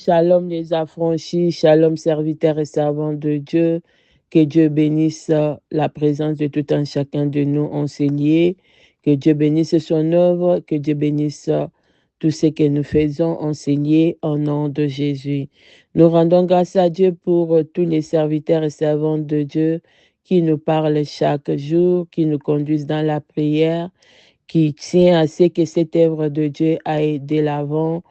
Shalom les affranchis, shalom serviteurs et servants de Dieu. Que Dieu bénisse la présence de tout un chacun de nous enseignés. Que Dieu bénisse son œuvre, que Dieu bénisse tout ce que nous faisons enseigner au nom de Jésus. Nous rendons grâce à Dieu pour tous les serviteurs et servantes de Dieu qui nous parlent chaque jour, qui nous conduisent dans la prière, qui tient à ce que cette œuvre de Dieu aille de l'avant,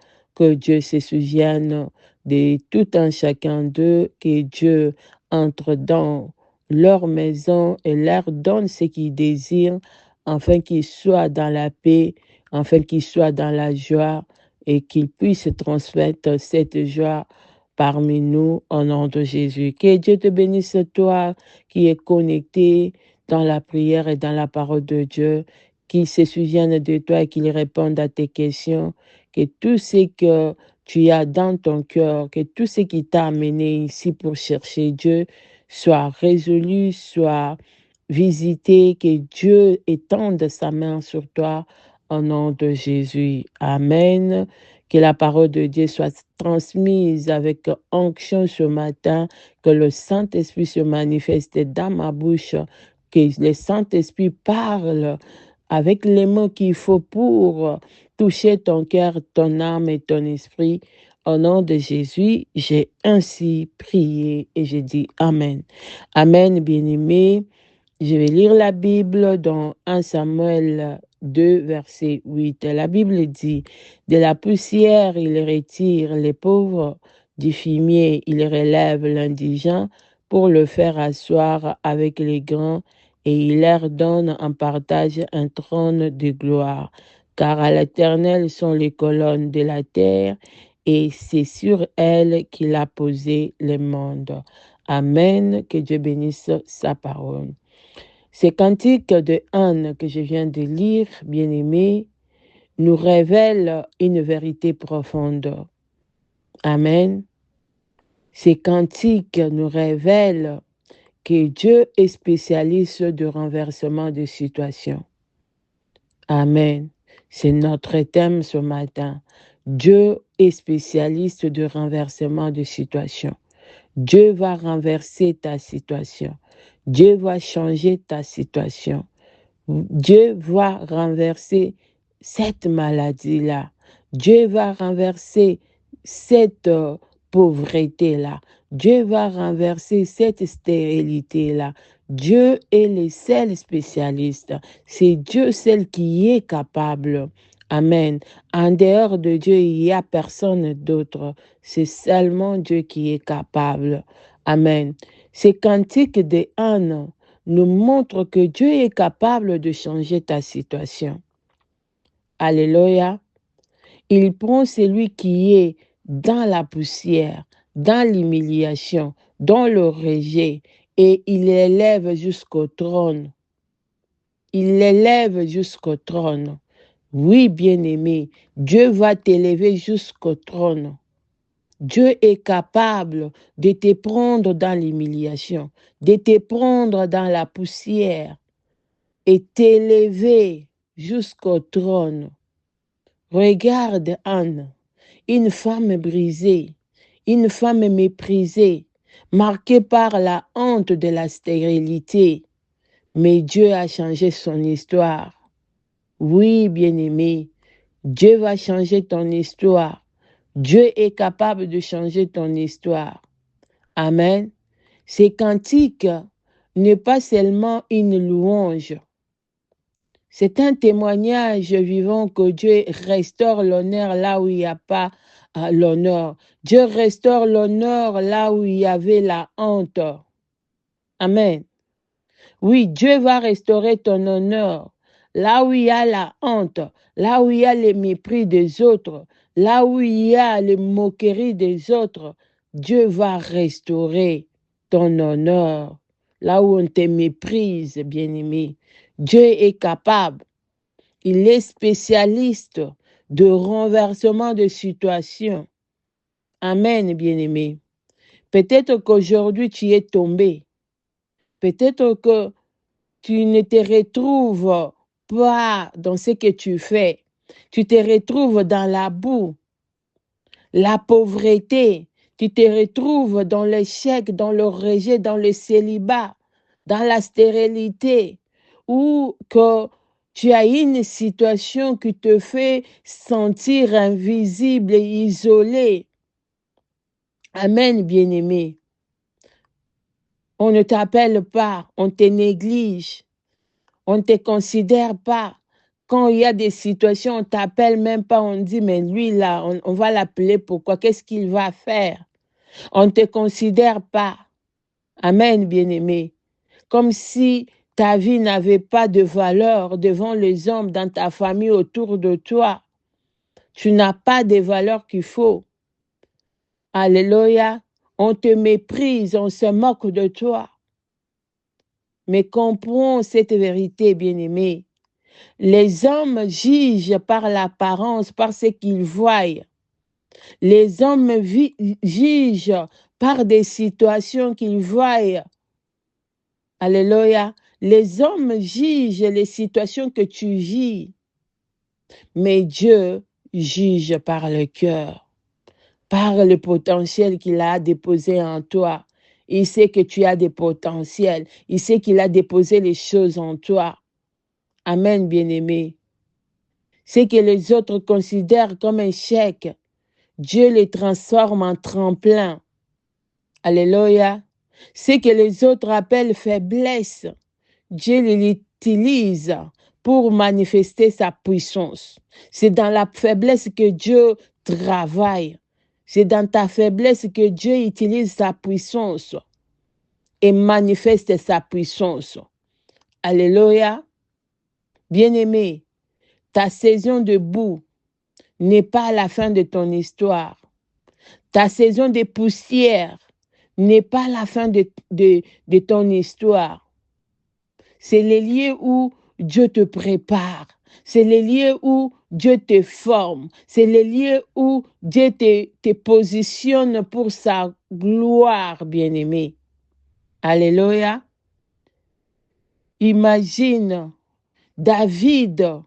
que Dieu se souvienne de tout un chacun d'eux, que Dieu entre dans leur maison et leur donne ce qu'ils désirent, afin qu'ils soient dans la paix, afin qu'ils soient dans la joie et qu'ils puissent transmettre cette joie parmi nous au nom de Jésus. Que Dieu te bénisse, toi qui es connecté dans la prière et dans la parole de Dieu, qu'il se souvienne de toi et qu'il réponde à tes questions, que tout ce que tu as dans ton cœur, que tout ce qui t'a amené ici pour chercher Dieu soit résolu, soit visité, que Dieu étende sa main sur toi au nom de Jésus. Amen. Que la parole de Dieu soit transmise avec onction ce matin, que le Saint-Esprit se manifeste dans ma bouche, que le Saint-Esprit parle avec les mots qu'il faut pour toucher ton cœur, ton âme et ton esprit. Au nom de Jésus, j'ai ainsi prié et j'ai dit Amen. Amen, bien-aimé. Je vais lire la Bible dans 1 Samuel 2, verset 8. La Bible dit, de la poussière, il retire les pauvres, du fumier, il relève l'indigent pour le faire asseoir avec les grands et il leur donne en partage un trône de gloire. Car à l'Éternel sont les colonnes de la terre et c'est sur elles qu'il a posé le monde. Amen. Que Dieu bénisse sa parole. Ces cantiques de Anne que je viens de lire, bien-aimés, nous révèlent une vérité profonde. Amen. Ces cantiques nous révèlent que Dieu est spécialiste de renversement de situations. Amen. C'est notre thème ce matin. Dieu est spécialiste de renversement de situations. Dieu va renverser ta situation. Dieu va changer ta situation. Dieu va renverser cette maladie-là. Dieu va renverser cette pauvreté-là. Dieu va renverser cette stérilité-là. Dieu est le seul spécialiste. C'est Dieu seul qui est capable. Amen. En dehors de Dieu, il n'y a personne d'autre. C'est seulement Dieu qui est capable. Amen. Ces cantiques de Anne nous montre que Dieu est capable de changer ta situation. Alléluia. Il prend celui qui est dans la poussière, dans l'humiliation, dans le rejet, et il l'élève jusqu'au trône. Il l'élève jusqu'au trône. Oui, bien-aimé, Dieu va t'élever jusqu'au trône. Dieu est capable de te prendre dans l'humiliation, de te prendre dans la poussière, et t'élever jusqu'au trône. Regarde Anne, une femme brisée, une femme méprisée, marquée par la honte de la stérilité. Mais Dieu a changé son histoire. Oui, bien-aimé, Dieu va changer ton histoire. Dieu est capable de changer ton histoire. Amen. Ces cantiques n'est pas seulement une louange. C'est un témoignage vivant que Dieu restaure l'honneur là où il n'y a pas l'honneur. Dieu restaure l'honneur là où il y avait la honte. Amen. Oui, Dieu va restaurer ton honneur là où il y a la honte, là où il y a le mépris des autres, là où il y a les moqueries des autres. Dieu va restaurer ton honneur là où on te méprise, bien-aimé. Dieu est capable. Il est spécialiste de renversement de situation. Amen, bien-aimé. Peut-être qu'aujourd'hui tu es tombé. Peut-être que tu ne te retrouves pas dans ce que tu fais. Tu te retrouves dans la boue. la pauvreté, tu te retrouves dans l'échec, dans le rejet, dans le célibat, dans la stérilité, ou que tu as une situation qui te fait sentir invisible et isolé. Amen, bien-aimé. On ne t'appelle pas, on te néglige, on ne te considère pas. Quand il y a des situations, on ne t'appelle même pas, on dit, mais lui là, on va l'appeler pourquoi? Qu'est-ce qu'il va faire? On ne te considère pas. Amen, bien-aimé. Comme si ta vie n'avait pas de valeur devant les hommes dans ta famille autour de toi. Tu n'as pas de valeur qu'il faut. Alléluia. On te méprise, on se moque de toi. Mais comprends cette vérité, bien-aimé. Les hommes jugent par l'apparence, par ce qu'ils voient. Les hommes jugent par des situations qu'ils voient. Alléluia. Les hommes jugent les situations que tu vis. Mais Dieu juge par le cœur, par le potentiel qu'il a déposé en toi. Il sait que tu as des potentiels. Il sait qu'il a déposé les choses en toi. Amen, bien-aimé. Ce que les autres considèrent comme un échec, Dieu les transforme en tremplin. Alléluia. Ce que les autres appellent faiblesse, Dieu l'utilise pour manifester sa puissance. C'est dans la faiblesse que Dieu travaille. C'est dans ta faiblesse que Dieu utilise sa puissance et manifeste sa puissance. Alléluia. Bien-aimé, ta saison de boue n'est pas la fin de ton histoire. Ta saison de poussière n'est pas la fin de ton histoire. C'est les lieux où Dieu te prépare. C'est les lieux où Dieu te forme. C'est les lieux où Dieu te positionne pour sa gloire, bien-aimé. Alléluia. Imagine David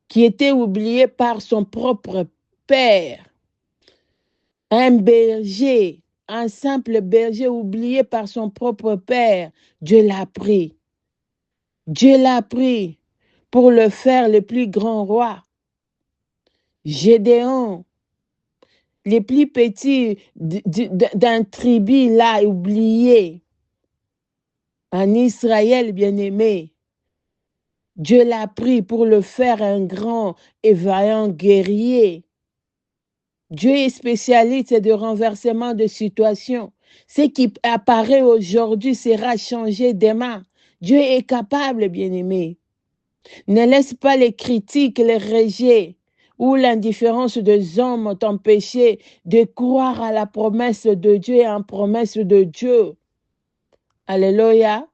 qui était oublié par son propre père. Un berger, un simple berger oublié par son propre père. Dieu l'a pris. Dieu l'a pris pour le faire le plus grand roi. Gédéon, les plus petits d'un tribu là oublié. En Israël, bien-aimé, Dieu l'a pris pour le faire un grand et vaillant guerrier. Dieu est spécialiste de renversement de situation. Ce qui apparaît aujourd'hui sera changé demain. Dieu est capable, bien-aimé. Ne laisse pas les critiques, les rejets ou l'indifférence des hommes t'empêcher de croire à la promesse de Dieu et en promesse de Dieu. Alléluia.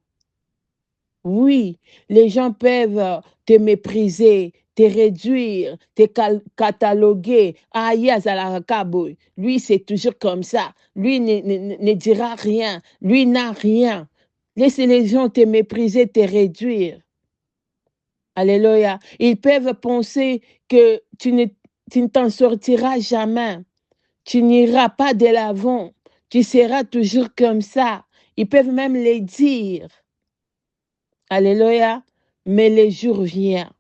Oui, les gens peuvent te mépriser, te réduire, te cataloguer. Ah, lui, c'est toujours comme ça. Lui ne dira rien. Lui n'a rien. Laisse les gens te mépriser, te réduire. Alléluia. Ils peuvent penser que tu ne t'en sortiras jamais. Tu n'iras pas de l'avant. Tu seras toujours comme ça. Ils peuvent même le dire. Alléluia. Mais le jour vient.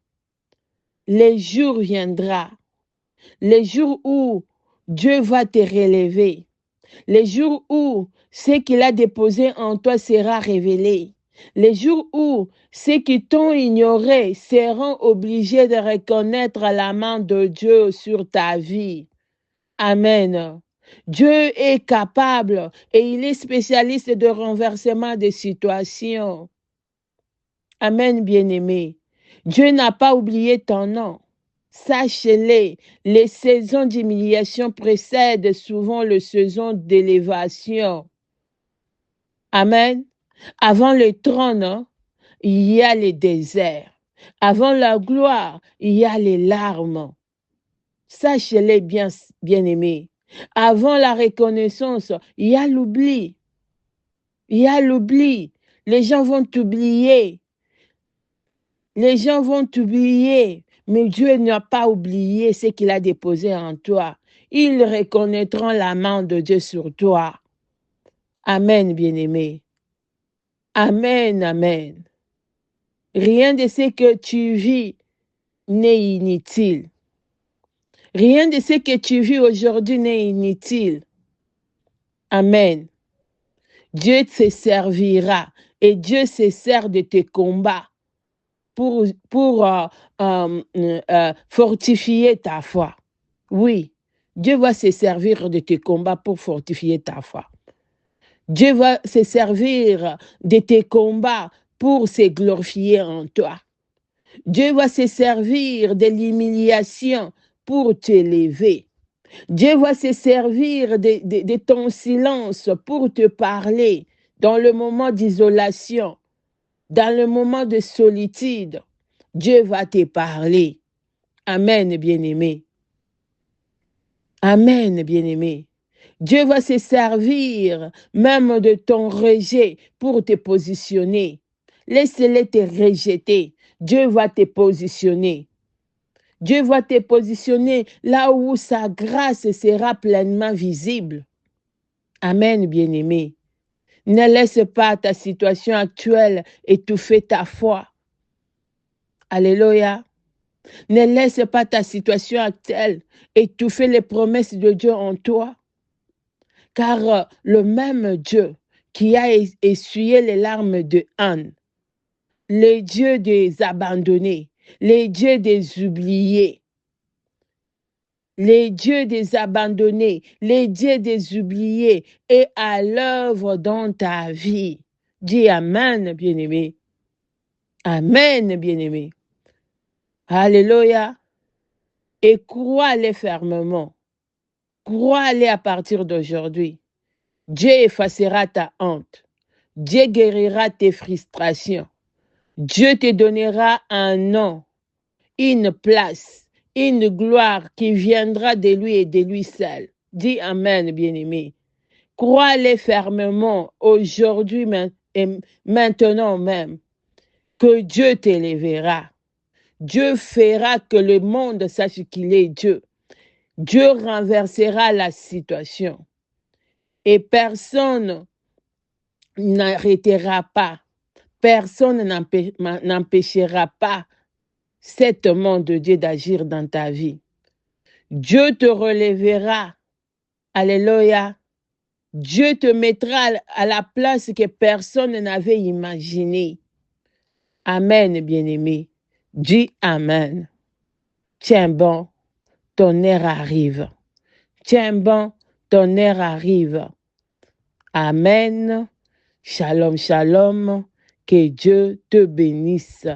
Le jour viendra. Le jour où Dieu va te relever. Le jour où ce qu'il a déposé en toi sera révélé. Les jours où ceux qui t'ont ignoré seront obligés de reconnaître la main de Dieu sur ta vie. Amen. Dieu est capable et il est spécialiste de renversement des situations. Amen, bien-aimé. Dieu n'a pas oublié ton nom. Sache-le, les saisons d'humiliation précèdent souvent les saisons d'élévation. Amen. Avant le trône, il y a le désert. Avant la gloire, il y a les larmes. Sache-le bien, bien-aimé. Avant la reconnaissance, il y a l'oubli. Il y a l'oubli. Les gens vont t'oublier. Les gens vont t'oublier. Mais Dieu n'a pas oublié ce qu'il a déposé en toi. Ils reconnaîtront la main de Dieu sur toi. Amen, bien-aimé. Amen, amen. Rien de ce que tu vis n'est inutile. Rien de ce que tu vis aujourd'hui n'est inutile. Amen. Dieu te servira et Dieu se sert de tes combats pour fortifier ta foi. Oui, Dieu va se servir de tes combats pour fortifier ta foi. Dieu va se servir de tes combats pour se glorifier en toi. Dieu va se servir de l'humiliation pour t'élever. Dieu va se servir de ton silence pour te parler dans le moment d'isolation, dans le moment de solitude. Dieu va te parler. Amen, bien-aimé. Amen, bien-aimé. Dieu va se servir même de ton rejet pour te positionner. Laisse-le te rejeter. Dieu va te positionner. Dieu va te positionner là où sa grâce sera pleinement visible. Amen, bien-aimé. Ne laisse pas ta situation actuelle étouffer ta foi. Alléluia. Ne laisse pas ta situation actuelle étouffer les promesses de Dieu en toi. Car le même Dieu qui a essuyé les larmes de Anne, le Dieu des abandonnés, le Dieu des oubliés, les dieux des abandonnés, les dieux des oubliés est à l'œuvre dans ta vie. Dis Amen, bien-aimé. Amen, bien-aimé. Alléluia. Et crois-les fermement. Crois-les à partir d'aujourd'hui. Dieu effacera ta honte. Dieu guérira tes frustrations. Dieu te donnera un nom, une place, une gloire qui viendra de lui et de lui seul. Dis Amen, bien-aimé. Crois-les fermement aujourd'hui et maintenant même que Dieu t'élèvera. Dieu fera que le monde sache qu'il est Dieu. Dieu renversera la situation. Et personne n'arrêtera pas. Personne n'empêchera pas cet amour de Dieu d'agir dans ta vie. Dieu te relèvera. Alléluia. Dieu te mettra à la place que personne n'avait imaginée. Amen, bien-aimé. Dis Amen. Tiens bon, ton heure arrive. Tiens bon, ton heure arrive. Amen. Shalom, shalom. Que Dieu te bénisse.